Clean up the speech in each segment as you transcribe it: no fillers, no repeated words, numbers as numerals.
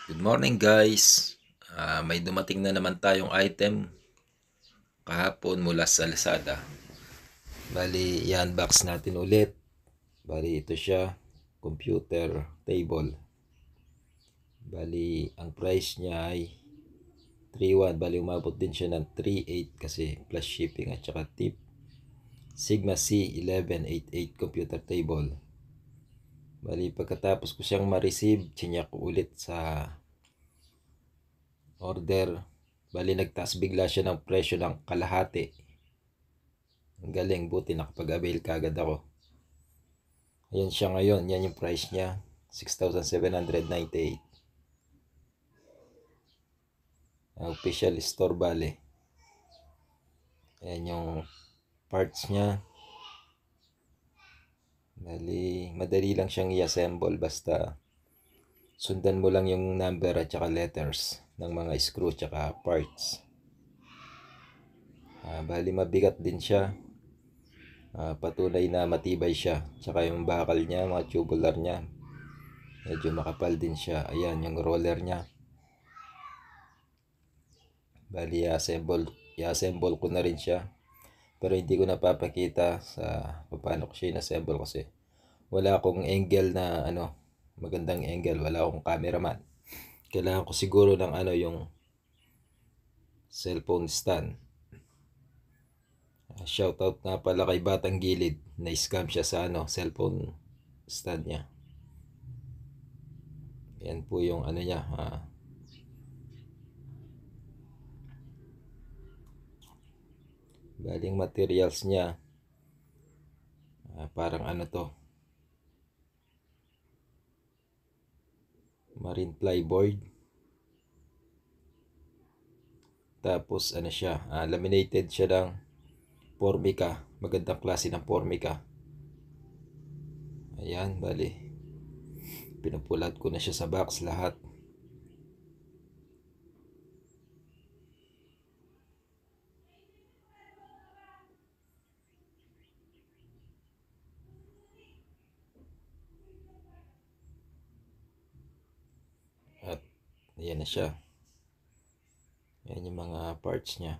Good morning guys. May dumating na naman tayong item kahapon mula sa Lazada. Bali, i-unbox natin ulit. Bali, ito siya, computer table. Bali, ang price niya ay 3.1. Bali, umabot din siya ng 3.8 kasi plus shipping at saka tip. Sigma C1188 computer table. Bali, pagkatapos ko siyang ma-receive, chinek ko ulit sa order. Bali, nagtaas bigla siya ng presyo ng kalahati. Ang galing, buti nakapag-avail kagad ako. Ayan siya ngayon, yan yung price niya, 6,798. Official store bali. Ayan yung parts niya. Bali, madali lang siyang i-assemble basta sundan mo lang yung number at saka letters ng mga screw at saka parts. Bali, mabigat din siya. Patunay na matibay siya. Tsaka yung bakal niya, mga tubular niya, medyo makapal din siya. Ayan yung roller niya. Bali, i-assemble ko na rin siya. Pero hindi ko napapakita sa paano ko siya in-assemble kasi wala akong angle na magandang angle. Wala akong cameraman. Kailangan ko siguro ng yung cellphone stand. Shoutout na pala kay Batang Gilid. Na-scam siya sa cellphone stand niya. Yan po yung niya. Baling materials niya. Parang to. Marine plyboard. Tapos siya, laminated siya ng Formica. Magandang klase ng Formica. Ayan, bali. Pinupulat ko na siya sa box lahat. At ayan na siya. Ayan yung mga parts niya.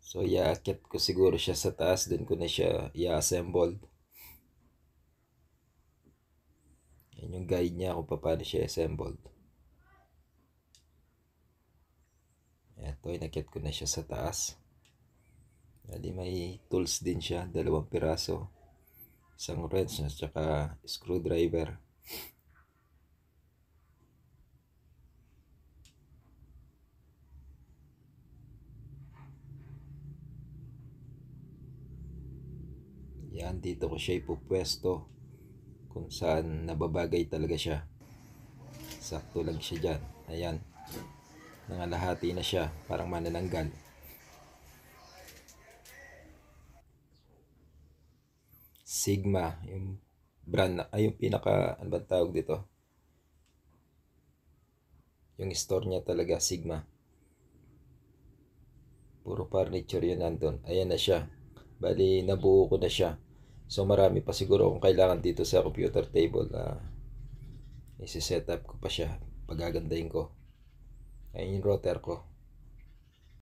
So, iaakit ko siguro siya sa taas. Doon ko na siya i-assemble. Yan yung guide niya kung paano siya assembled. Ito, inakit ko na siya sa taas. Jadi may tools din siya. 2 piraso. Isang wrench at saka screwdriver. Yan, dito ko siya ipupwesto kung saan nababagay talaga siya. Sakto lang siya dyan. Ayan. Nangalahati na siya. Parang manananggal. Sigma. Yung brand yung pinaka, ano ba tawag dito? Yung store niya talaga, Sigma. Puro furniture yun nandun. Ayan na siya. Bali, nabuo ko na siya. So, marami pa siguro kung kailangan dito sa computer table. Isi-set up ko pa siya. Pagagandahin ko. Ayun yung router ko.